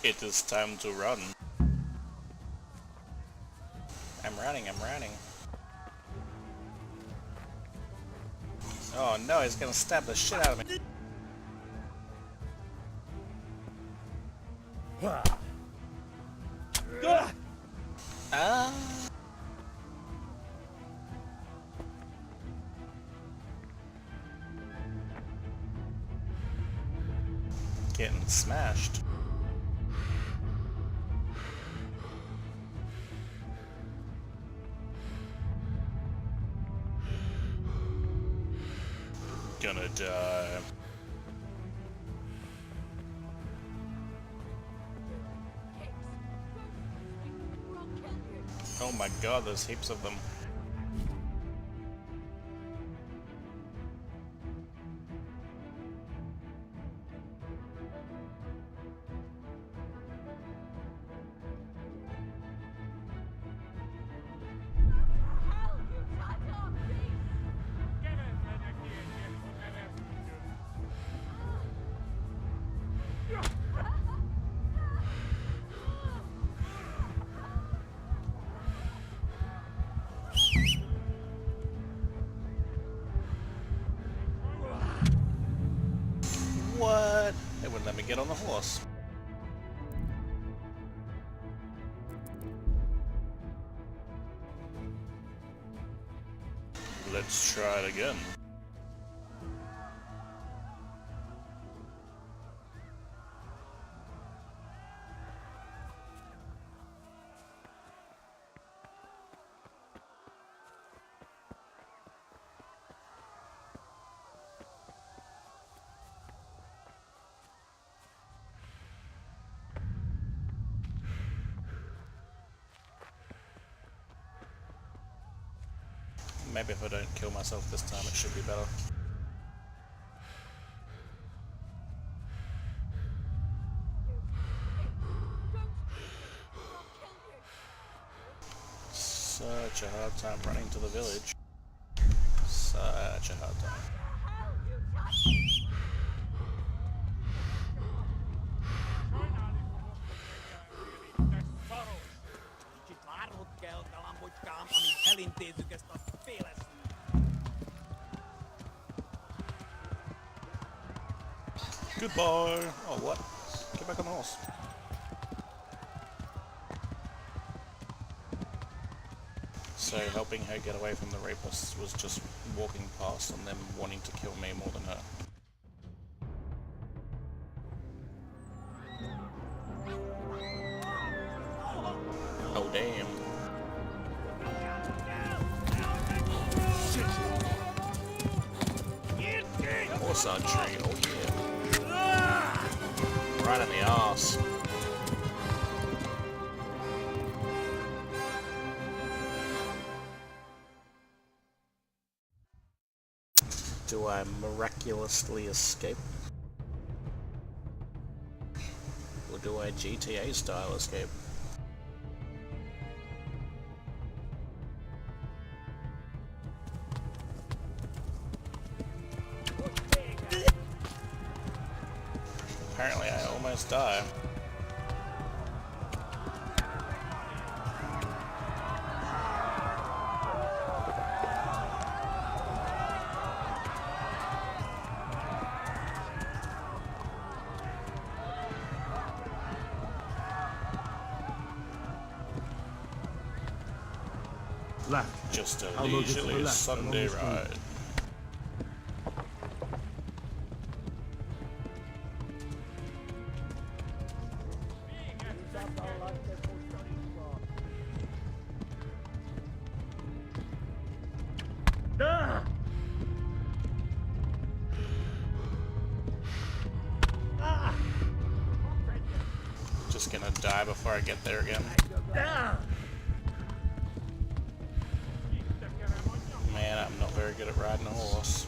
It is time to run. I'm running. Oh no, he's gonna stab the shit out of me. Ah. Getting smashed. Gonna die. Oh my god, there's heaps of them. What? They wouldn't let me get on the horse. Let's try it again. Maybe if I don't kill myself this time, it should be better. Such a hard time running to the village. Such a hard time. Goodbye! Oh, what? Get back on the horse. So helping her get away from the rapists was just walking past and them wanting to kill me more than her. Oh damn. Horse archery, oh yeah. Right in the arse. Do I miraculously escape? Or do I GTA style escape? Apparently I almost die. Left. Just a leisurely Sunday ride. Just gonna die before I get there again. Man, I'm not very good at riding a horse.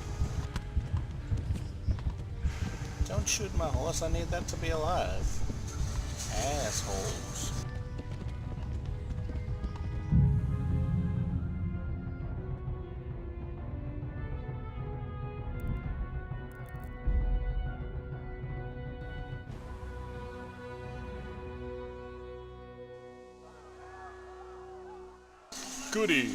Don't shoot my horse, I need that to be alive. Assholes. Goody.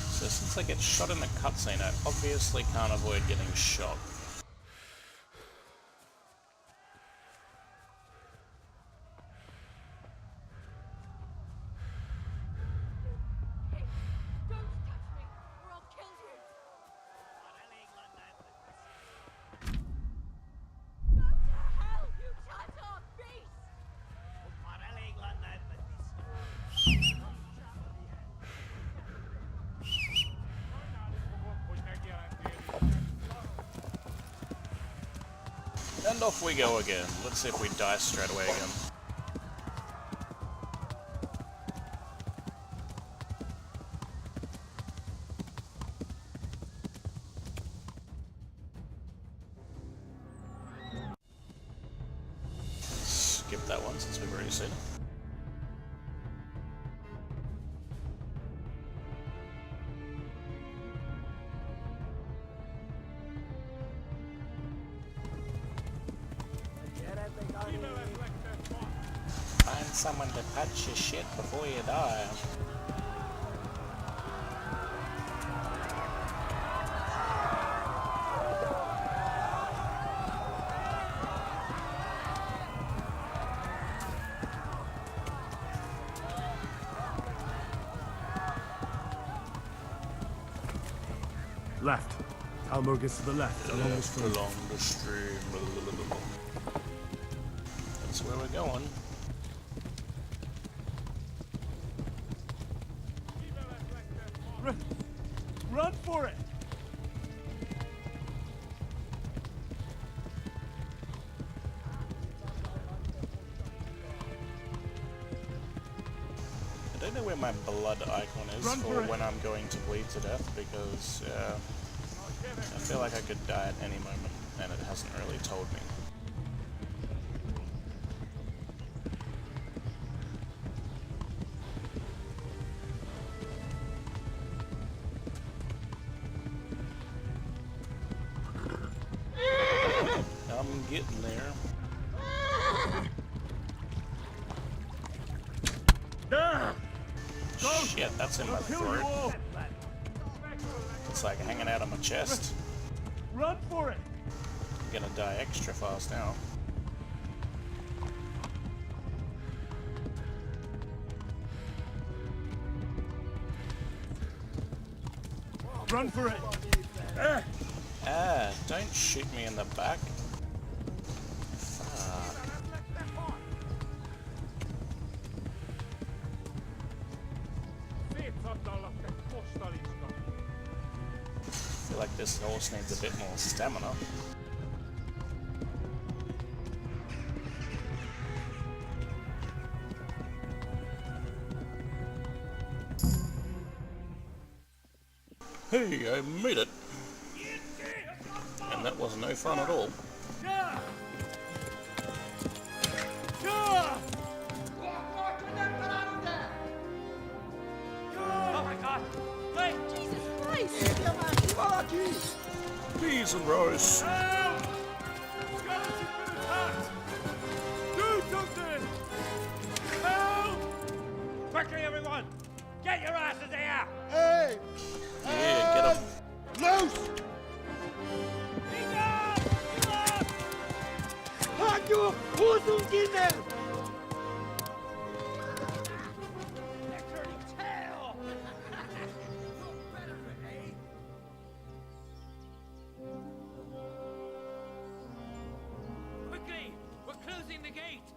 So since I get shot in the cutscene, I obviously can't avoid getting shot. And off we go again. Let's see if we die straight away again. Skip that one since we've already seen it. Find someone to patch your shit before you die. Left. Talmor gets to the left, along the stream. Along the stream. That's where we're going. Run for it! I don't know where my blood icon is for when I'm going to bleed to death, because I feel like I could die at any moment, and it hasn't really told me. I'm getting there. Shit, that's in my throat. It's like hanging out of my chest. Run for it! I'm gonna die extra fast now. Run for it! Don't shoot me in the back. Fuck. I feel like this horse needs a bit more stamina. Hey, I made it! And that was no fun at all. Oh my God! Wait! Jesus Christ! Peas and rice. Help! Skeleton's been attacked! Do something! Help! Quickly, everyone! Get your asses here! Hey! Yeah, get him. Loose! Hajo! Who's in there? Quickly! We're closing the gate!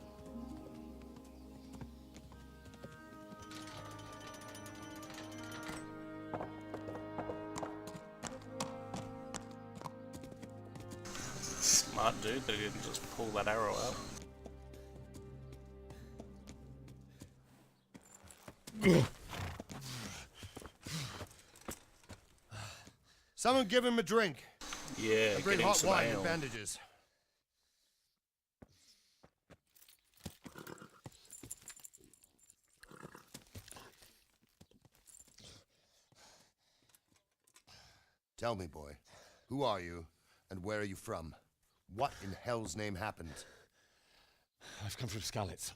Smart dude that he didn't just pull that arrow out. Someone give him a drink. Yeah, Bring get him hot some wine ale. and bandages. Tell me, boy, who are you, and where are you from? What in hell's name happened? I've come from Skalitz.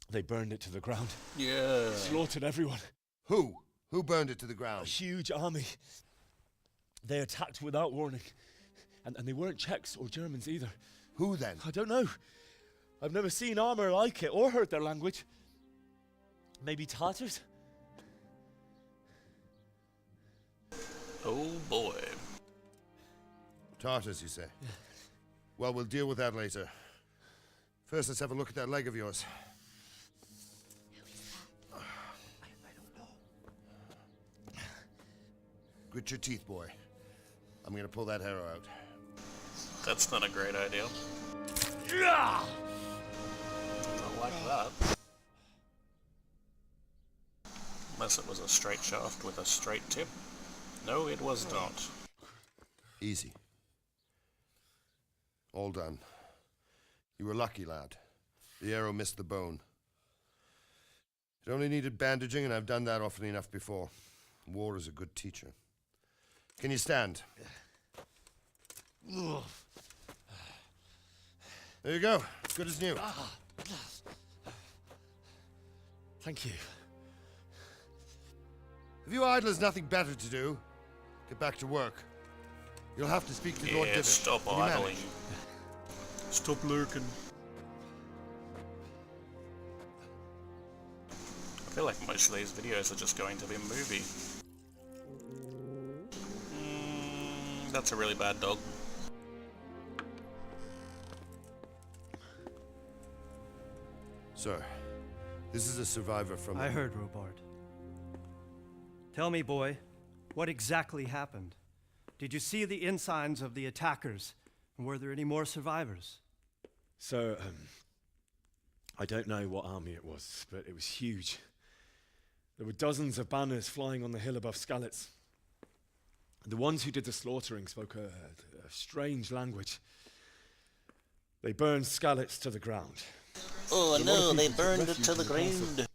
They burned it to the ground. Yeah. Slaughtered everyone. Who? Who burned it to the A ground? huge army. They attacked without warning. And they weren't Czechs or Germans either. Who then? I don't know. I've never seen armor like it or heard their language. Maybe Tatars? Oh boy. Tartars, you say? Well, we'll deal with that later. First, let's have a look at that leg of yours. I don't know. Grit your teeth, boy. I'm gonna pull that arrow out. That's not a great idea. Yeah! Don't like that. Unless it was a straight shaft with a straight tip. No, it was not. Easy. All done. You were lucky, lad. The arrow missed the bone. It only needed bandaging, and I've done that often enough before. War is a good teacher. Can you stand? There you go. Good as new. Thank you. Have you idlers nothing better to do? Get back to work. You'll have to speak to Lord Yeah, Divot. stop Can you idling. manage? Stop lurking. I feel like most of these videos are just going to be a movie. That's a really bad dog. Sir, this is a survivor from... I heard, Robard. Tell me, boy, what exactly happened? Did you see the ensigns of the attackers? And were there any more survivors? So, I don't know what army it was, but it was huge. There were dozens of banners flying on the hill above Skalitz. The ones who did the slaughtering spoke a strange language. They burned Skalitz to the ground. Oh A lot no, of they people took burned it refuge to in the castle. ground.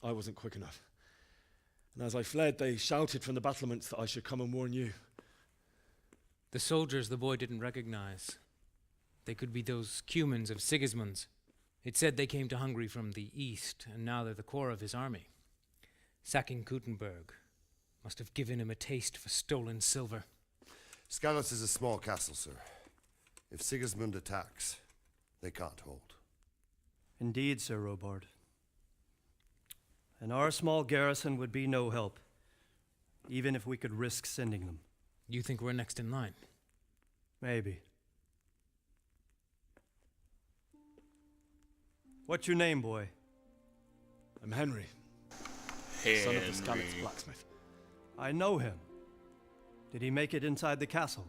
I wasn't quick enough. And as I fled, they shouted from the battlements that I should come and warn you. The soldiers the boy didn't recognize. They could be those Cumans of Sigismund's. It said they came to Hungary from the east, and now they're the core of his army. Sacking Gutenberg must have given him a taste for stolen silver. Skalitz is a small castle, sir. If Sigismund attacks, they can't hold. Indeed, Sir Robard. And our small garrison would be no help, even if we could risk sending them. You think we're next in line? Maybe. What's your name, boy? I'm Henry, son of the Skalitz Henry. blacksmith. I know him. Did he make it inside the castle?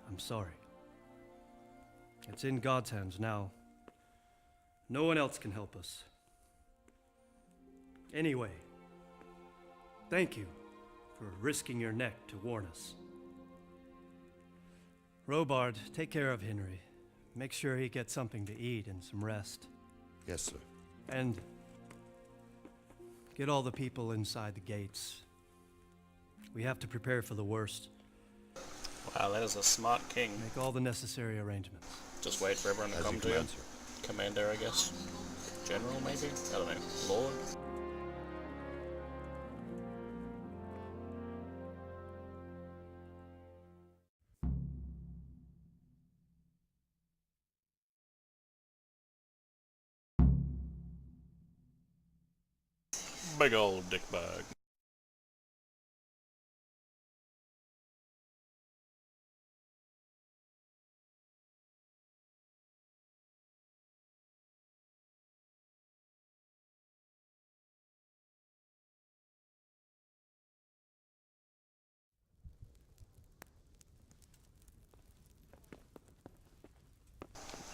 I'm sorry. It's in God's hands now. No one else can help us. Anyway, thank you for risking your neck to warn us. Robard, take care of Henry. Make sure he gets something to eat and some rest. Yes, sir. And get all the people inside the gates. We have to prepare for the worst. Wow, that is a smart king. Make all the necessary arrangements. Just wait for everyone to As come you to you. command, sir. Commander, I guess. General, maybe? I don't know. Lord? Big old dick bag.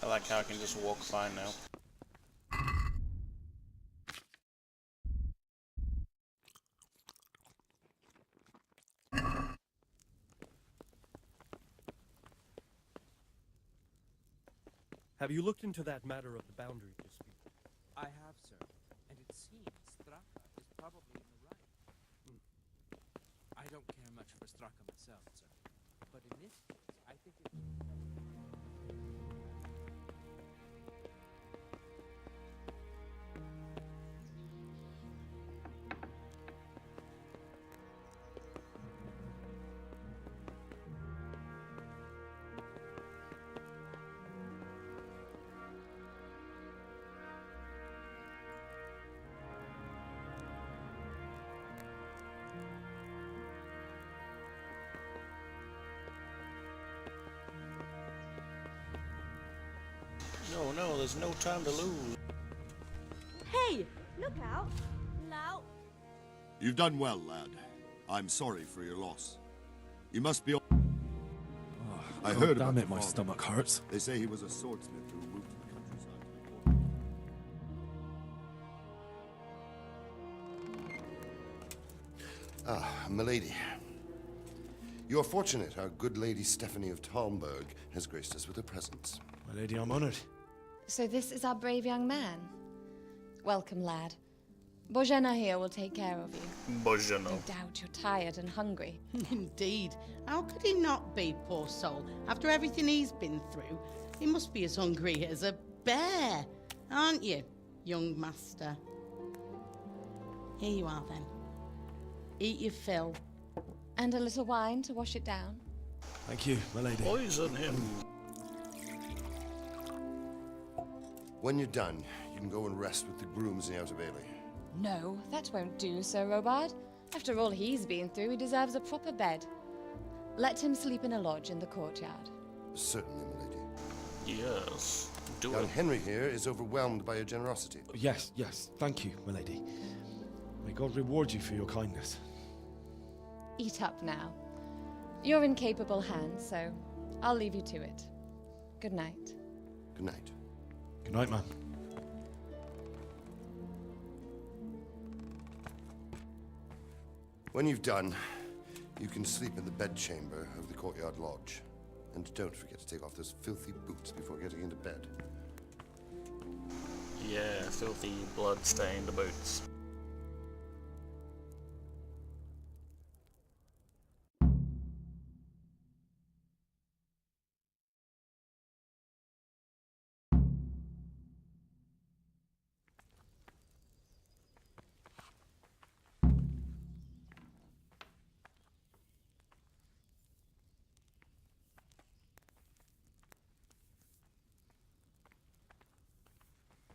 I like how I can just walk fine now. Have you looked into that matter of the boundary dispute? I have, sir. And it seems Straka is probably in the right. much for Straka myself, sir. But in this case, I think it... No, there's no time to lose. Hey, look out! Lout! You've done well, lad. I'm sorry for your loss. You must be... I heard about damn it, your my father. stomach hurts. They say he was a swordsmith who moved to the countryside to report. Milady. You are fortunate our good lady Stephanie of Talmberg has graced us with her presence. My lady, I'm honored. So this is our brave young man. Welcome, lad. Bojana here will take care of you. Bojano. No doubt you're tired and hungry. Indeed. How could he not be, poor soul? After everything he's been through, he must be as hungry as a bear, aren't you, young master? Here you are, then. Eat your fill. And a little wine to wash it down. Thank you, my lady. Poison him. When you're done, you can go and rest with the grooms in the Outer Bailey. No, that won't do, Sir Robard. After all he's been through, he deserves a proper bed. Let him sleep in a lodge in the courtyard. Certainly, milady. Yes, do Young it. Henry here is overwhelmed by your generosity. Yes, yes. Thank you, my lady. May God reward you for your kindness. Eat up now. You're in capable hands, so I'll leave you to it. Good night. Good night. Good night, man. When you've done, you can sleep in the bedchamber of the courtyard lodge. And don't forget to take off those filthy boots before getting into bed. Yeah, filthy, blood-stained boots.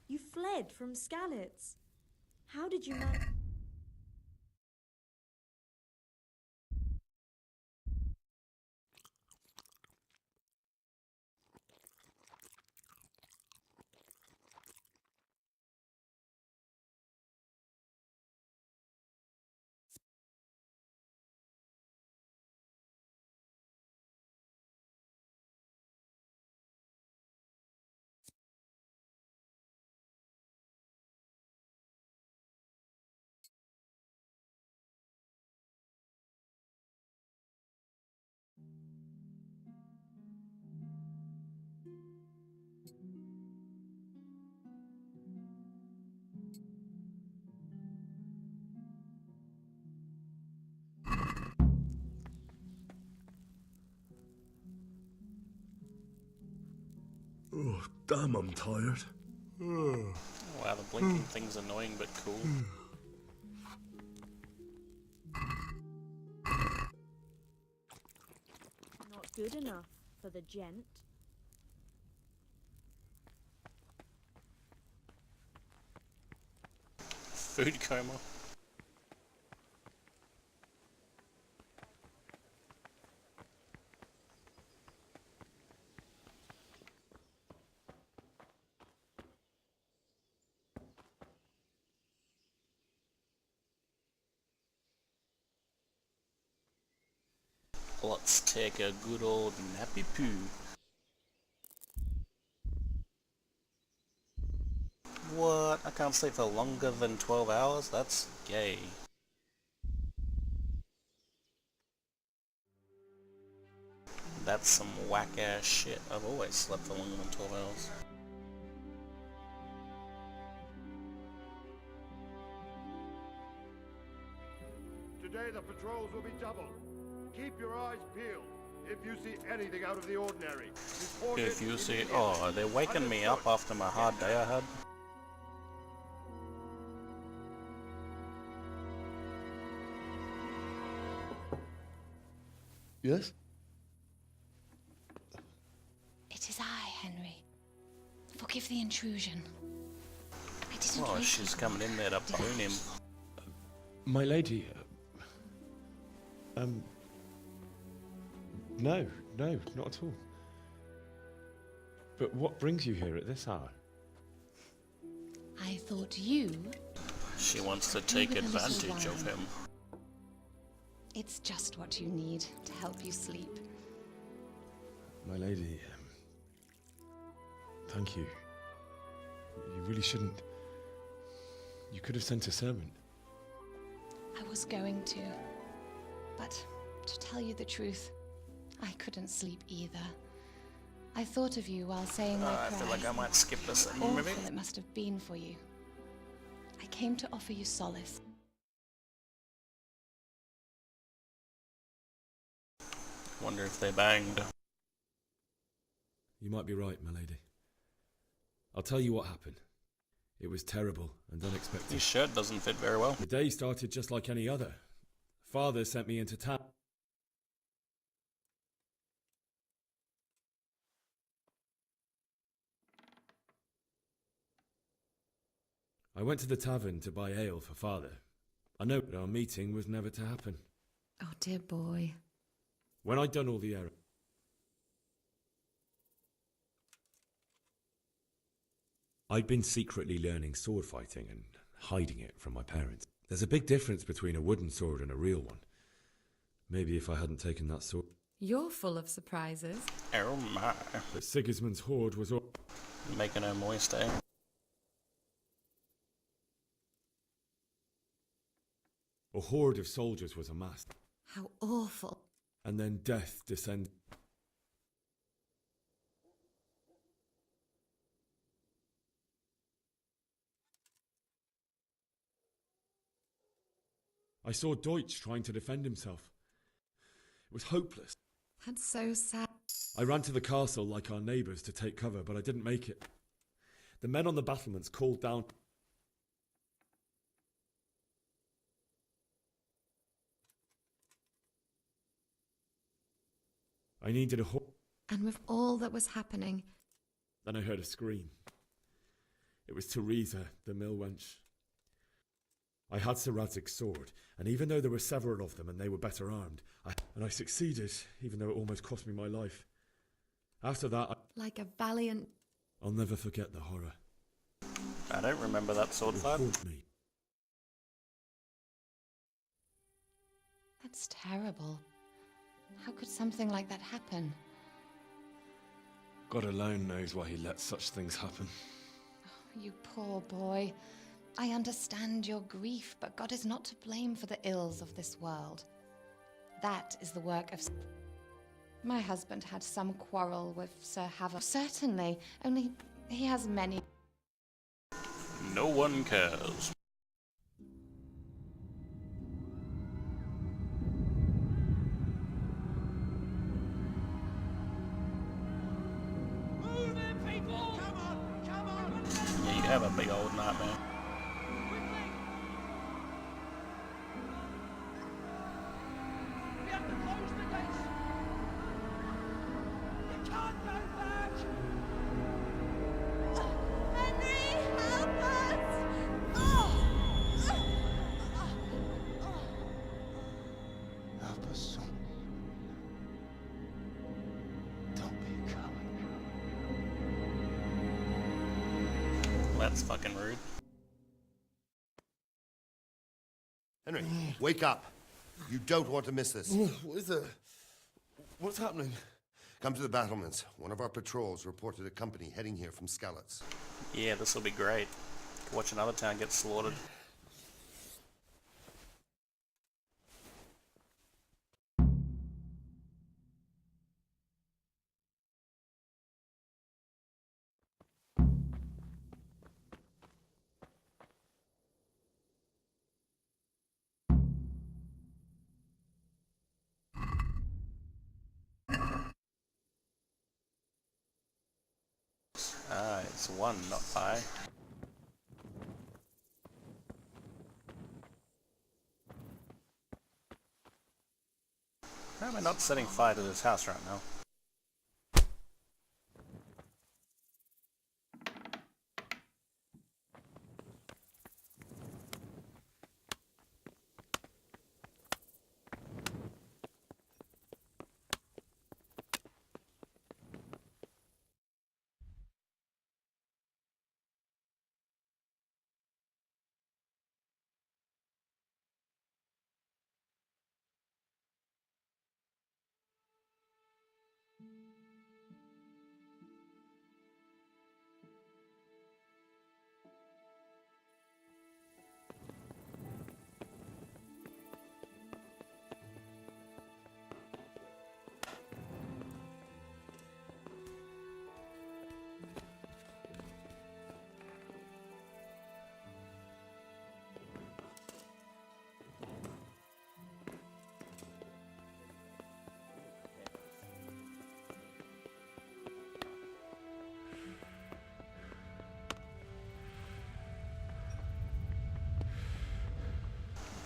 You fled from Skalitz. How did you manage? Oh, damn, I'm tired. Wow, the blinking thing's annoying but cool. Not good enough for the gent. Food coma. Let's take a good old nappy poo. What? I can't sleep for longer than 12 hours? That's gay. That's some whack ass shit. I've always slept for longer than 12 hours. Today the patrols will be doubled. Keep your eyes peeled. If you see anything out of the ordinary, report it If you see... immediately. Oh, they're waking me up after my hard day I had. Yes? It is I, Henry. Forgive the intrusion. I didn't Oh, wake she's you. coming in there to bone him. My lady, no, not at all. But what brings you here at this hour? I thought you... She wants to take Give it a little advantage of while. him. It's just what you need to help you sleep. My lady, thank you. You really shouldn't. You could have sent a servant. I was going to. But to tell you the truth, I couldn't sleep either. I thought of you while saying my I prayers. feel like I might skip this How segment, maybe. awful it must have been for you. I came to offer you solace. Wonder if they banged. You might be right, my lady. I'll tell you what happened. It was terrible and unexpected. His shirt doesn't fit very well. The day started just like any other. Father sent me into town. I went to the tavern to buy ale for Father. I know that our meeting was never to happen. Oh, dear boy. When I'd done all the errands, I'd been secretly learning sword fighting and hiding it from my parents. There's a big difference between a wooden sword and a real one. Maybe if I hadn't taken that sword. You're full of surprises. Oh my. But Sigismund's horde was all... Making her moist, eh? A horde of soldiers was amassed. How awful. And then death descended. I saw Deutsch trying to defend himself. It was hopeless. That's so sad. I ran to the castle like our neighbours to take cover, but I didn't make it. The men on the battlements called down. I needed a horse. And with all that was happening... Then I heard a scream. It was Teresa, the mill wench. I had Sir Radzig's sword, and even though there were several of them and they were better armed, I succeeded, even though it almost cost me my life. After that, Like a valiant... I'll never forget the horror. I don't remember that sword fight. Me. That's terrible. How could something like that happen? God alone knows why he lets such things happen. You poor boy. I understand your grief, but God is not to blame for the ills of this world. That is the work of... My husband had some quarrel with Sir Havok. Certainly, only he has many... No one cares. Move in, people! Come on! Yeah, you have a big old nightmare. We have to close the gates! You can't go back! Henry, help us! Help us, son. Don't be a coward. That's fucking rude. Henry, wake up. You don't want to miss this. What is it? What's happening? Come to the battlements. One of our patrols reported a company heading here from Skalitz. Yeah, this will be great. Watch another town get slaughtered. It's 1, not I. Why am I not setting fire to this house right now?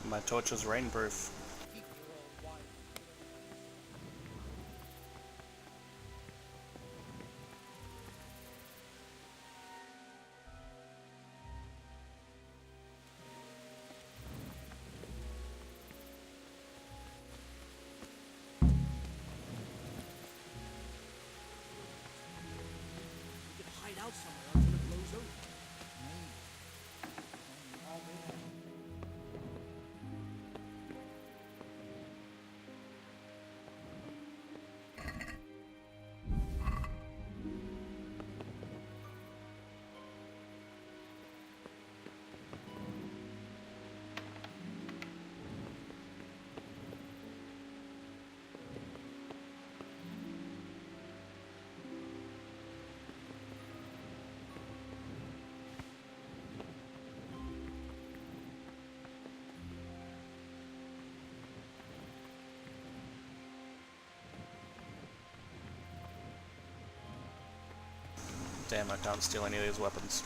My torch is rainproof. Hide out somewhere until it blows over. Damn, I can't steal any of these weapons.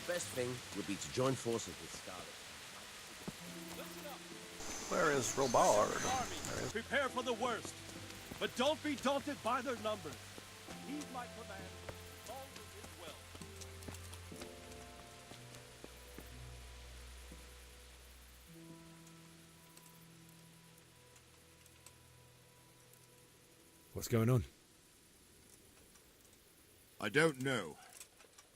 The best thing would be to join forces with Scarlet. Where is Robard? Prepare for the worst, but don't be daunted by their numbers. Heed my command. All is well. What's going on? I don't know.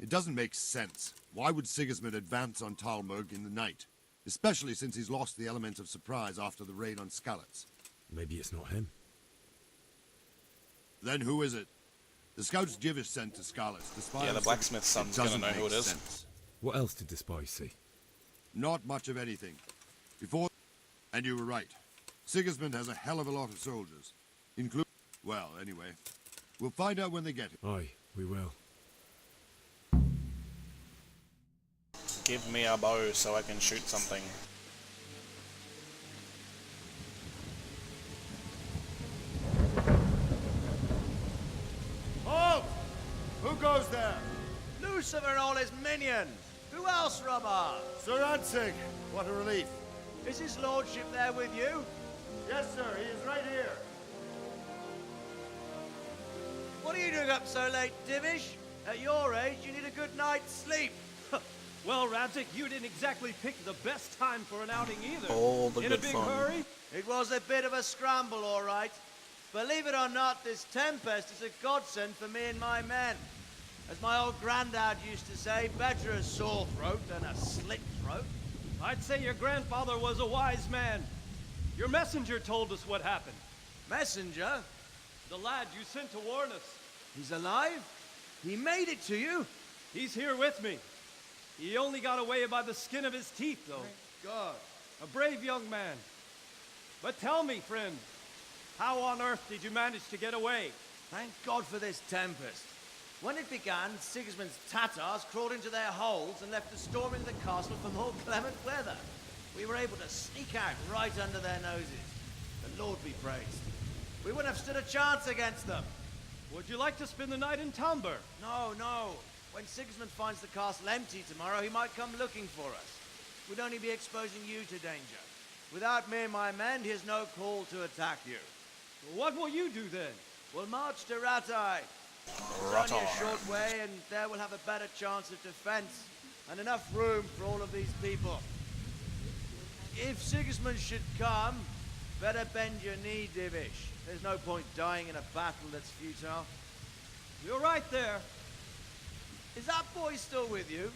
It doesn't make sense. Why would Sigismund advance on Talmud in the night? Especially since he's lost the element of surprise after the raid on Skalitz. Maybe it's not him. Then who is it? The scouts Jivish sent to Skalitz. Yeah, the blacksmith's son's gonna know who it is. Sense. What else did the spies see? Not much of anything. Before... And you were right. Sigismund has a hell of a lot of soldiers. Including... Well, anyway. We'll find out when they get here. Aye, we will. Give me a bow so I can shoot something. Halt! Who goes there? Lucifer and all his minions. Who else, Robard? Sir Ansig. What a relief. Is his lordship there with you? Yes, sir. He is right here. What are you doing up so late, Divish? At your age, you need a good night's sleep. Well, Rabzik, you didn't exactly pick the best time for an outing either. All the In good a big fun. hurry? It was a bit of a scramble, all right. Believe it or not, this tempest is a godsend for me and my men. As my old granddad used to say, better a sore throat than a slit throat. I'd say your grandfather was a wise man. Your messenger told us what happened. Messenger? The lad you sent to warn us. He's alive? He made it to you? He's here with me. He only got away by the skin of his teeth, though. Thank God. A brave young man. But tell me, friend, how on earth did you manage to get away? Thank God for this tempest. When it began, Sigismund's Tatars crawled into their holes and left a storm into the castle for more clement weather. We were able to sneak out right under their noses. The Lord be praised. We wouldn't have stood a chance against them. Would you like to spend the night in Talmberg? No, no. When Sigismund finds the castle empty tomorrow, he might come looking for us. We'd only be exposing you to danger. Without me and my men, he has no call to attack you. Well, what will you do then? We'll march to Ratai. It's only a short way, and there we'll have a better chance of defense and enough room for all of these people. If Sigismund should come, better bend your knee, Divish. There's no point dying in a battle that's futile. You're right there. Is that boy still with you?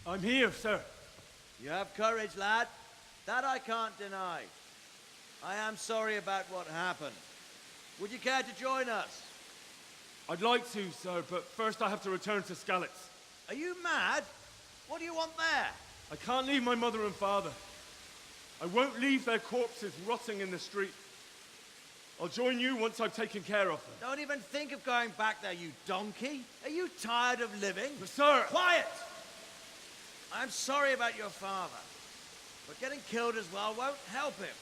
I'm here, sir. You have courage, lad. That I can't deny. I am sorry about what happened. Would you care to join us? I'd like to, sir, but first I have to return to Skalitz. Are you mad? What do you want there? I can't leave my mother and father. I won't leave their corpses rotting in the street. I'll join you once I've taken care of them. Don't even think of going back there, you donkey. Are you tired of living? But sir! Quiet! I'm sorry about your father, but getting killed as well won't help him.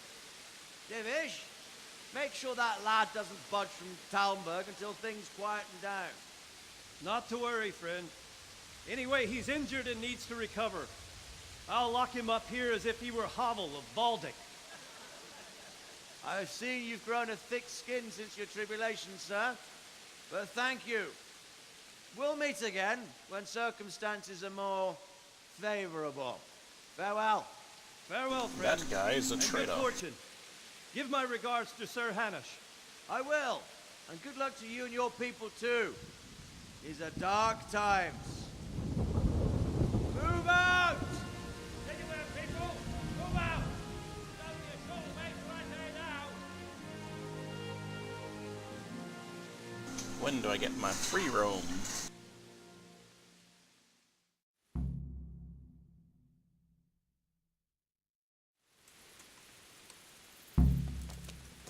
Divish, make sure that lad doesn't budge from Talmberg until things quieten down. Not to worry, friend. Anyway, he's injured and needs to recover. I'll lock him up here as if he were Havel of Baldic. I've seen you've grown a thick skin since your tribulation, sir. But thank you. We'll meet again when circumstances are more favorable. Farewell. Farewell, friend. That guy is a and traitor. good fortune. Give my regards to Sir Hanush. I will. And good luck to you and your people, too. These are dark times. Move out! Anywhere, people! Move out! There's only a short way right there now. When do I get my free roam?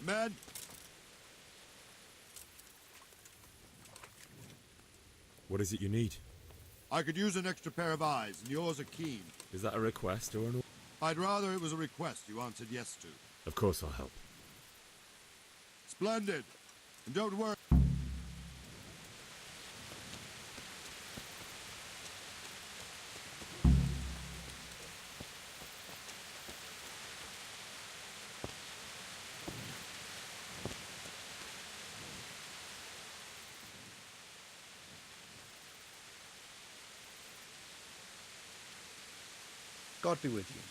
Men! What is it you need? I could use an extra pair of eyes, and yours are keen. Is that a request or an... I'd rather it was a request you answered yes to. Of course I'll help. Splendid! And don't worry. God be with you.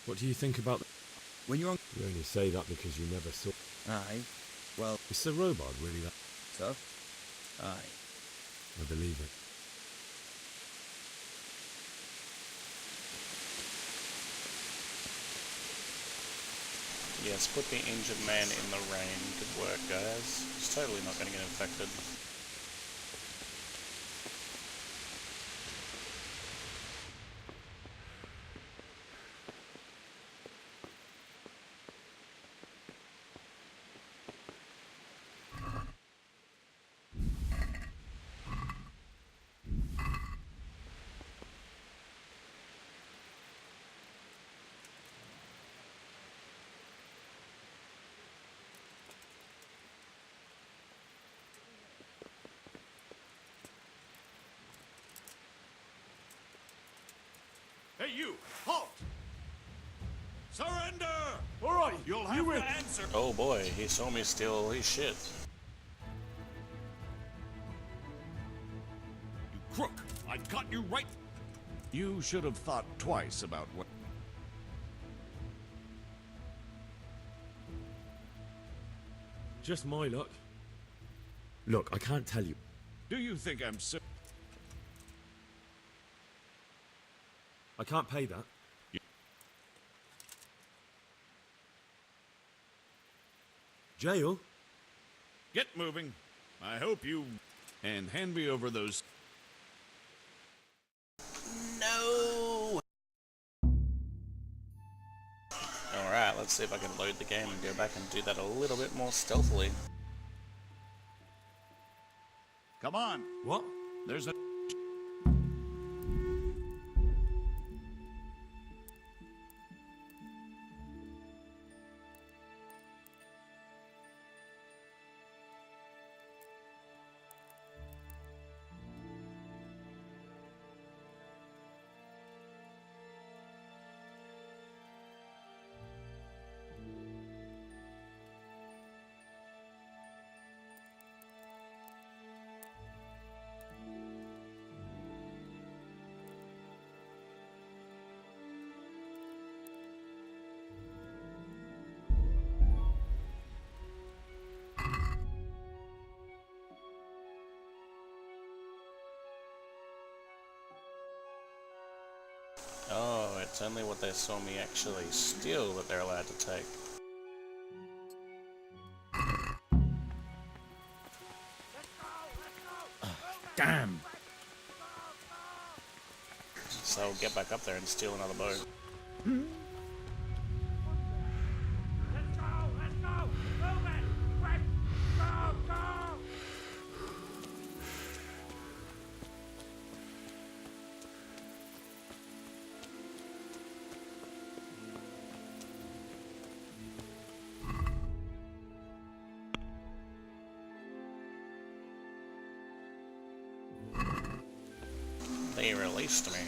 What do you think about... When you're on... You only say that because you never saw... Aye. Well... Is Sir Robard really that... So? Aye. I believe it. Yes, put the injured man in the rain. Good work, guys. He's totally not going to get infected. Hey, you! Halt! Surrender! All right, You'll have to answer. Oh boy, he saw me steal all his shit. You crook! I got you right. You should have thought twice about what... Just my luck. Look, I can't tell you. Do you think I'm so... I can't pay that. Jail? Get moving. I hope you... And hand me over those... No! Alright, let's see if I can load the game and go back and do that a little bit more stealthily. Come on. What? There's a... Oh, it's only what they saw me actually steal that they're allowed to take. Damn. So I'll get back up there and steal another boat. They released me.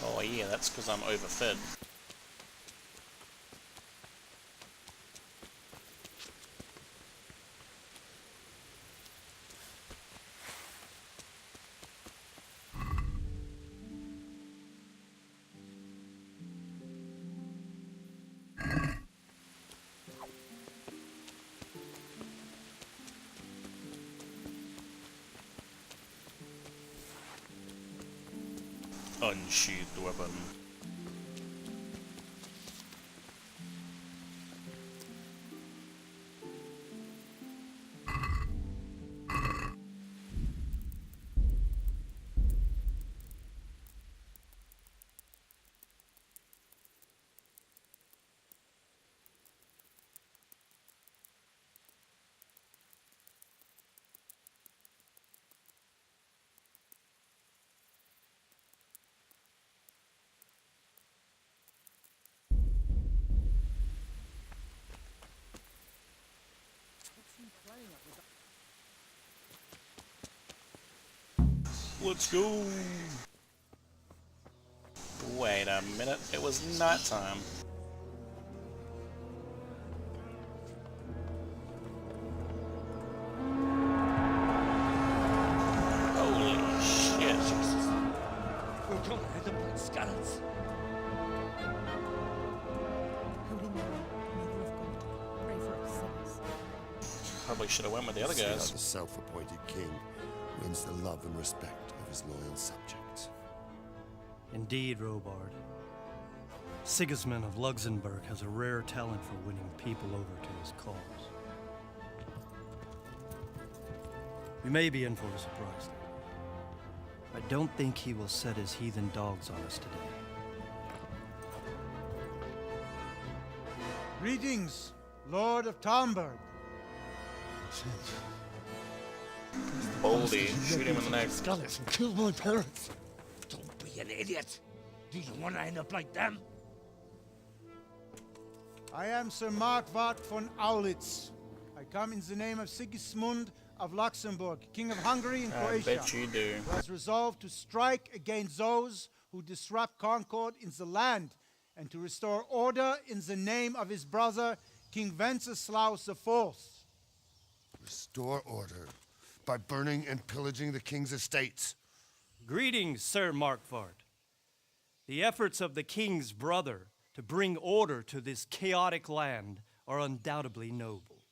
Oh yeah, that's because I'm overfed. Unsheathed weapon. Let's go! Wait a minute, it was nighttime. Holy shit. We're going to the blood scallops. Holy Mary, Mother of God, Probably should have went with the other See how guys. the self-appointed king wins the love and respect of his loyal subjects. Indeed, Robard. Sigismund of Luxembourg has a rare talent for winning people over to his cause. We may be in for a surprise, though. I don't think he will set his heathen dogs on us today. Greetings, Lord of Talmberg. Baldy, shoot him in the neck. Skulls and kill my parents. Don't be an idiot. Do you want to end up like them? I am Sir Markwart von Aulitz. I come in the name of Sigismund of Luxembourg, King of Hungary and Croatia. I bet you do. Who has resolved to strike against those who disrupt concord in the land and to restore order in the name of his brother, King Wenceslaus IV. Restore order by burning and pillaging the king's estates. Greetings, Sir Markwart. The efforts of the king's brother to bring order to this chaotic land are undoubtedly noble.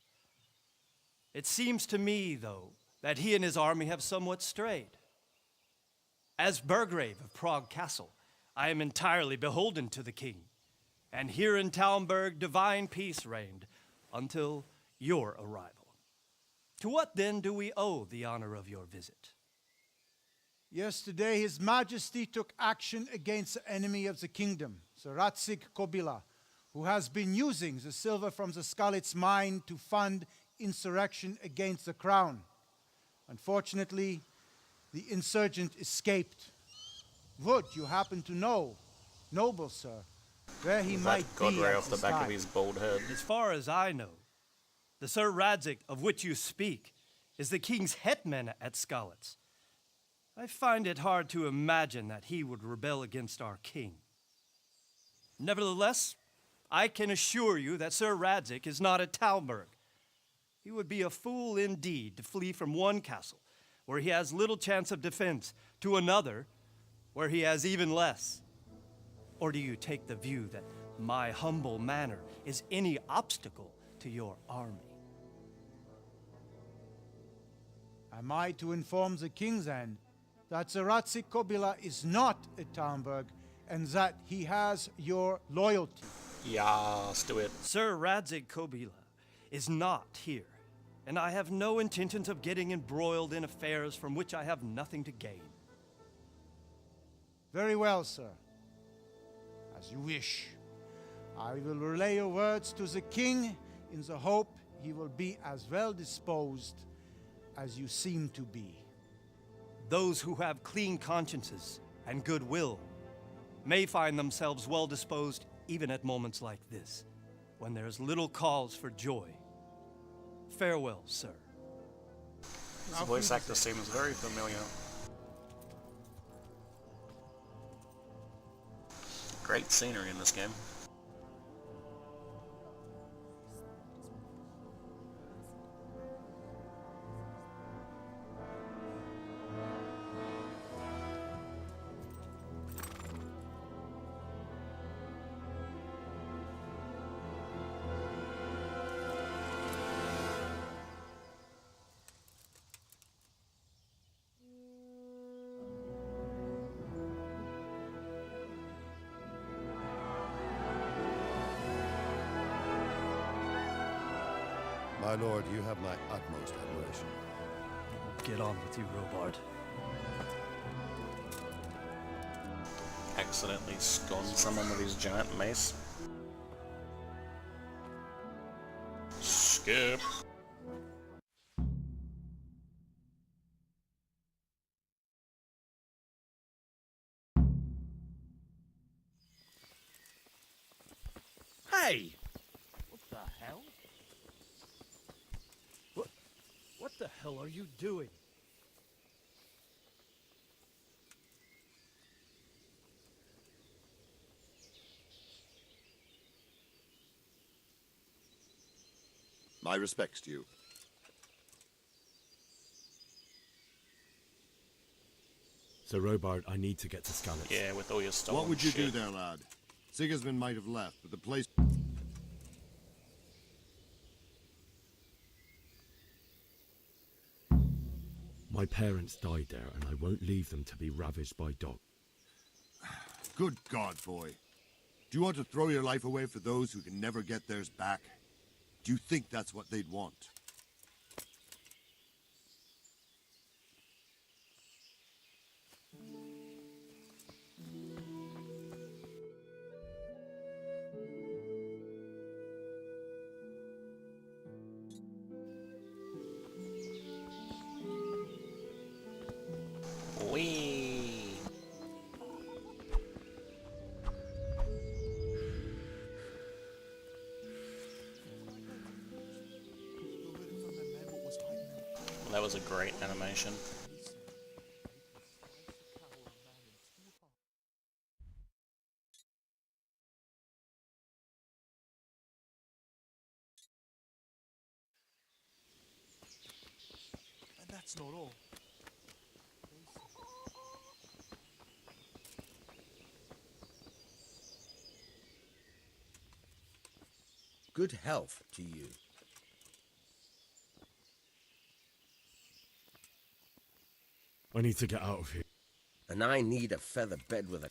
It seems to me, though, that he and his army have somewhat strayed. As Burgrave of Prague Castle, I am entirely beholden to the king, and here in Talmberg divine peace reigned until your arrival. To what then do we owe the honor of your visit? Yesterday, His Majesty took action against the enemy of the kingdom, Sir Ratsig Kobila, who has been using the silver from the Skalitz mine to fund insurrection against the crown. Unfortunately, the insurgent escaped. Would you happen to know, noble sir, where he might That be got right at off the this back time? of his bald head. As far as I know, the Sir Radzik of which you speak is the king's hetman at Skalitz. I find it hard to imagine that he would rebel against our king. Nevertheless, I can assure you that Sir Radzik is not at Talmberg. He would be a fool indeed to flee from one castle, where he has little chance of defense, to another, where he has even less. Or do you take the view that my humble manner is any obstacle to your army? Am I to inform the king then that Sir Ratsig Kobila is not at Talmberg and that he has your loyalty? Yes, do it. Sir Radzik Kobila is not here, and I have no intentions of getting embroiled in affairs from which I have nothing to gain. Very well, sir. As you wish. I will relay your words to the king in the hope he will be as well disposed as you seem to be. Those who have clean consciences and goodwill may find themselves well disposed even at moments like this, when there is little cause for joy. Farewell, sir. This voice actor seems very familiar. Great scenery in this game. My lord, you have my utmost admiration. Get on with you, Robard. Accidentally scone someone with his giant mace. Skip. Hey! What the hell? What the hell are you doing? My respects to you. Sir Robard, I need to get to Skalitz. Yeah, with all your stolen What would you do shit. there, lad? Sigismund might have left, but the place... My parents died there, and I won't leave them to be ravaged by dogs. Good God, boy. Do you want to throw your life away for those who can never get theirs back? Do you think that's what they'd want? Whee! That was a great animation. And that's not all. Good health to you. I need to get out of here. And I need a feather bed with a...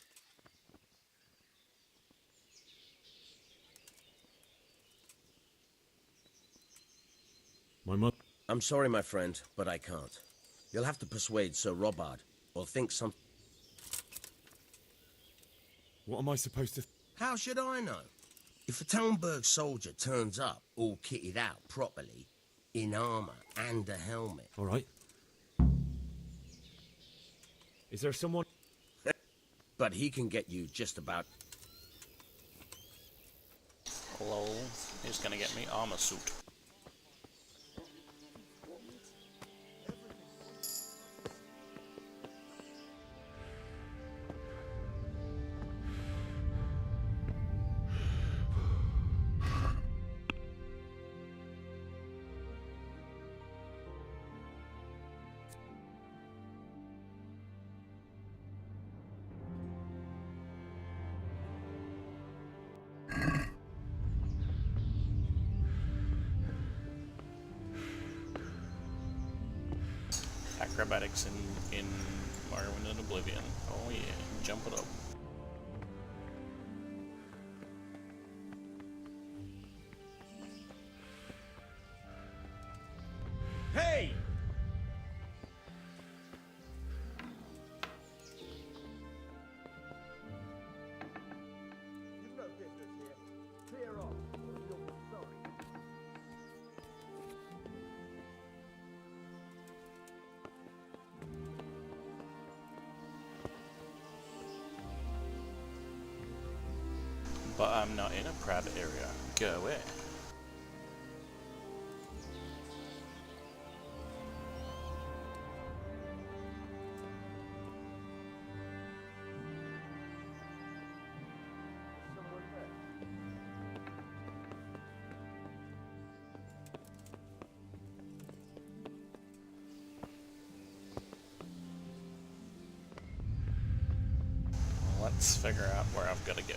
My mother... I'm sorry, my friend, but I can't. You'll have to persuade Sir Robard, or think some... What am I supposed to... How should I know? If a Talmberg soldier turns up, all kitted out properly, in armor and a helmet... All right. Is there someone... But he can get you just about... Lol. He's gonna get me armor suit. Acrobatics in Mario and Oblivion. Oh yeah, jump it up. Hey! You've no business here. Clear off, or you'll be sorry. But I'm not in a private area. Go away. Let's figure out where I've got to go.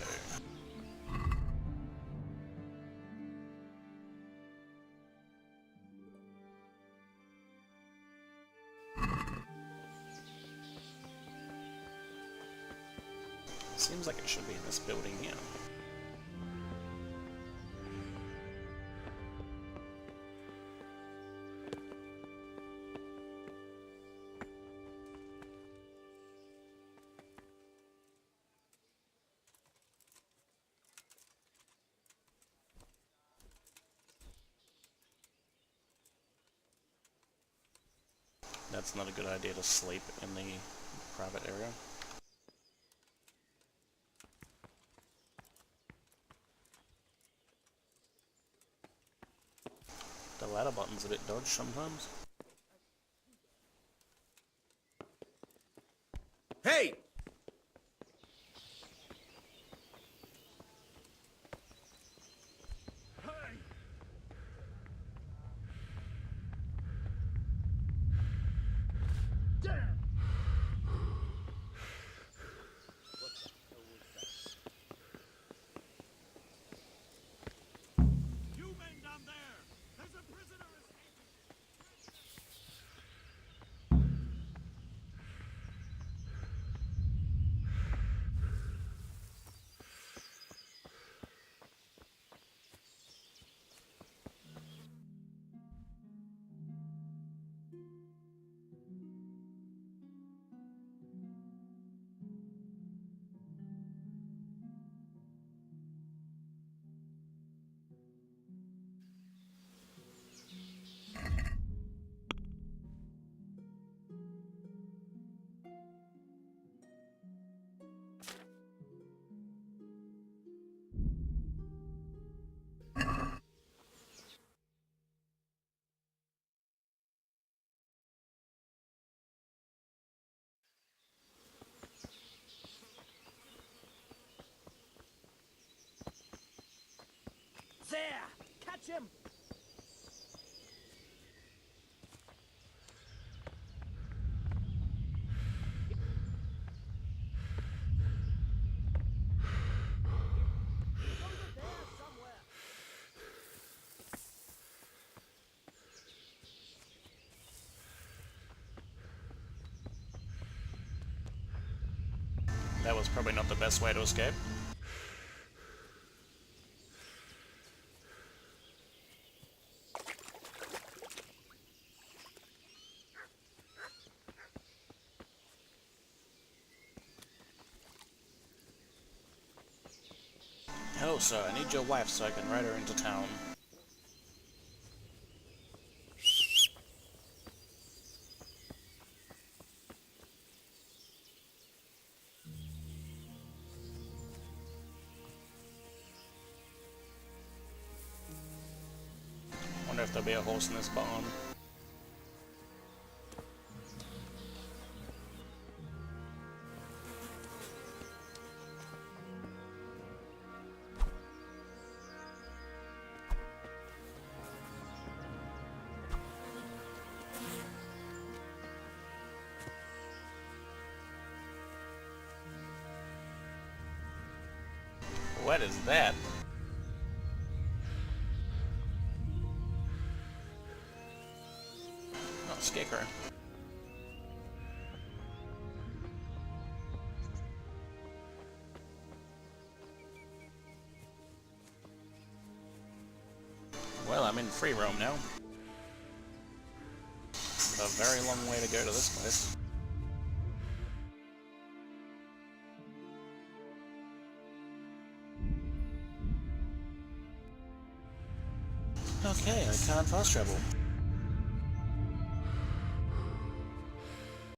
Seems like it should be in this building here. That's not a good idea to sleep in the private area. The ladder button's a bit dodged sometimes. Hey! there! Catch him! That was probably not the best way to escape. Hello, sir. I need your wife so I can ride her into town. Wonder if there'll be a horse in this barn. What is that? Oh, Scarecrow. Well, I'm in free roam now. A very long way to go to this place. Okay, I can't fast travel.